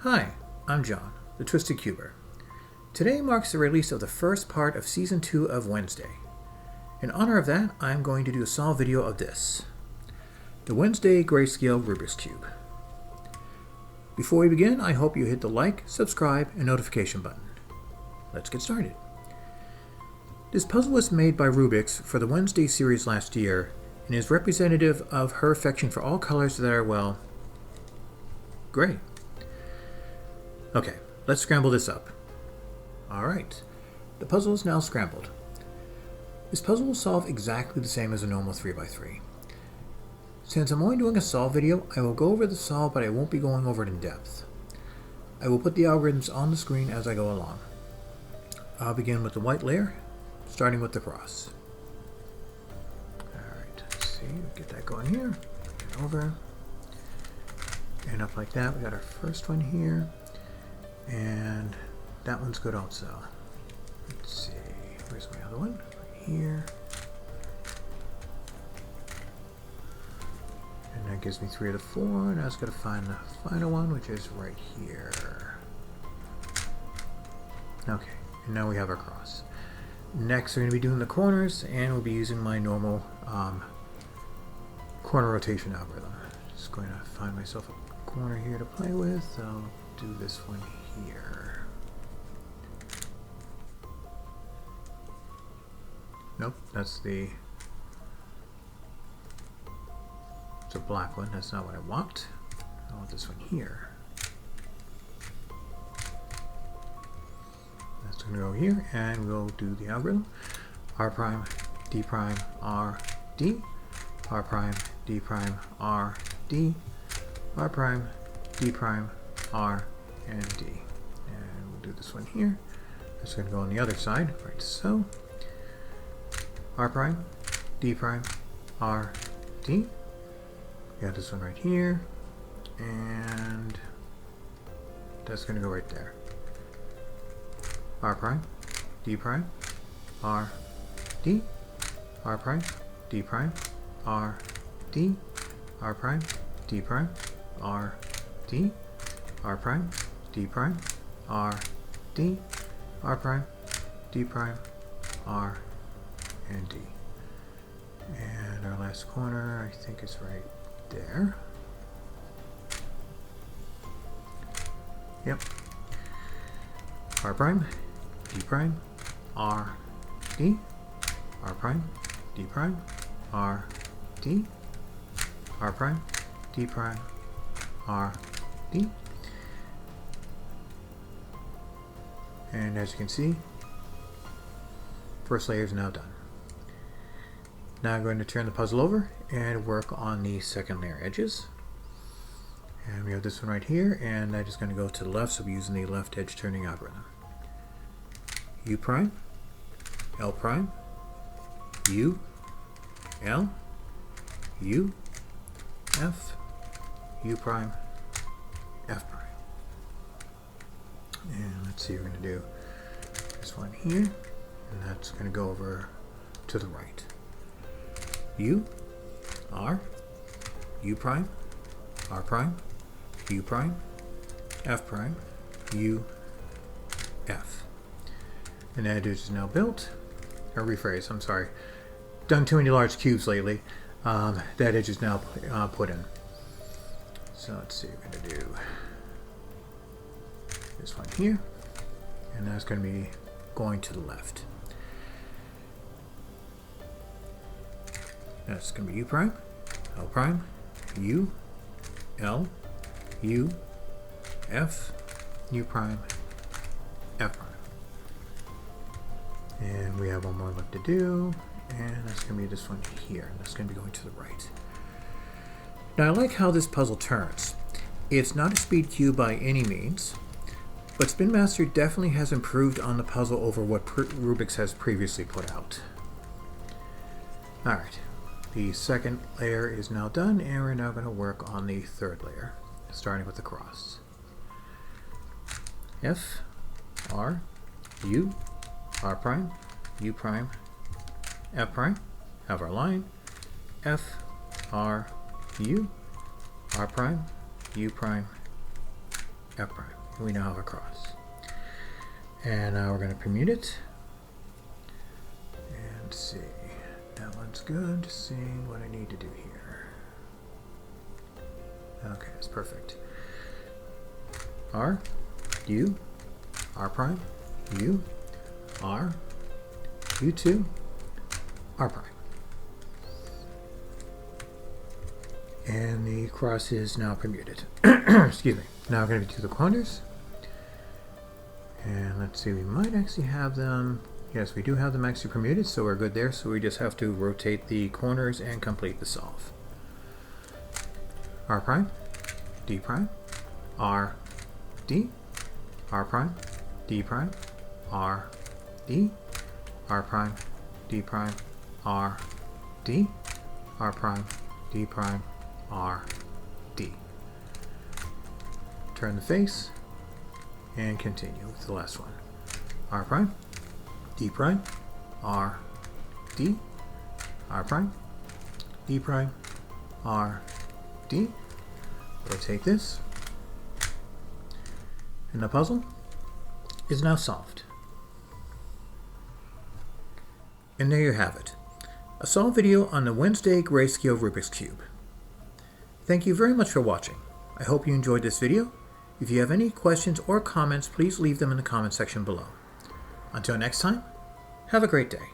Hi, I'm John, the Twisted Cuber. Today marks the release of the first part of Season 2 of Wednesday. In honor of that, I'm going to do a solve video of this, the Wednesday Greyscale Rubik's Cube. Before we begin, I hope you hit the like, subscribe, and notification button. Let's get started. This puzzle was made by Rubik's for the Wednesday series last year and is representative of her affection for all colors that are, well, gray. Okay, let's scramble this up. Alright, the puzzle is now scrambled. This puzzle will solve exactly the same as a normal 3x3. Since I'm only doing a solve video, I will go over the solve, but I won't be going over it in depth. I will put the algorithms on the screen as I go along. I'll begin with the white layer, starting with the cross. Alright, let's see, get that going here, get over, and up like that. We got our first one here. And that one's good also. Let's see, where's my other one? Right here. And that gives me 3 of the 4, and I was going to find the final one, which is right here. Okay, and now we have our cross. Next, we're going to be doing the corners, and we'll be using my normal corner rotation algorithm. Just going to find myself a corner here to play with. I'll do this one here. Nope, that's the it's a black one. That's not what I want. I want this one here. That's going to go here, and we'll do the algorithm. R prime, D prime, R, D, R prime, D prime, R, D, R prime, D prime, R, and D. And we'll do this one here. That's going to go on the other side, right so. R prime, D prime, R, D. Got this one right here. And that's going to go right there. R prime, D prime, R, D, R prime, D prime, R, D, R prime, D prime, R, D, R prime, D prime, R, D, R prime, D prime, R, and D. And our last corner, I think, is right there. Yep. R prime, D prime, R, D, R prime, D prime, R, D, R prime, D prime, R, D. And as you can see, first layer is now done. Now I'm going to turn the puzzle over and work on the second layer edges. And we have this one right here, and I'm just going to go to the left, so we're using the left edge turning algorithm. U prime, L prime, U, L, U, F, U prime, F prime. And let's see, we're going to do this one here, and that's going to go over to the right. U, R, U prime, R prime, U prime, F prime, U, F. And that edge is now built. Or rephrase, I'm sorry. Done too many large cubes lately. That edge is now put in. So let's see, we're going to do this one here, and that's going to be going to the left. That's going to be U prime, L prime, U, L, U, F, U prime, F prime. And we have one more left to do, and that's going to be this one here, and that's going to be going to the right. Now I like how this puzzle turns. It's not a speed cube by any means, but Spin Master definitely has improved on the puzzle over what Rubik's has previously put out. Alright, the second layer is now done, and we're now going to work on the third layer, starting with the cross. F, R, U, R prime, U prime, F prime, have our line, F, R, U, R prime, U prime, F prime. And we now have a cross. And now we're going to permute it. And see. That one's good. Just seeing what I need to do here. Okay, that's perfect. R, U, R prime, U, R, U2, R prime. And the cross is now permuted. Excuse me. Now we're going to do the corners. And let's see, we might actually have them. Yes, we do have them actually permuted, so we're good there. So we just have to rotate the corners and complete the solve. R prime, D prime, R, D, R prime, D prime, R, D, R prime, D prime, R, D, R prime, D prime, R, D. Turn the face and continue with the last one. R prime, D prime, R, D, R prime, D prime, R, D. Rotate this. And the puzzle is now solved. And there you have it. A solved video on the Wednesday Greyscale Rubik's Cube. Thank you very much for watching. I hope you enjoyed this video. If you have any questions or comments, please leave them in the comment section below. Until next time, have a great day.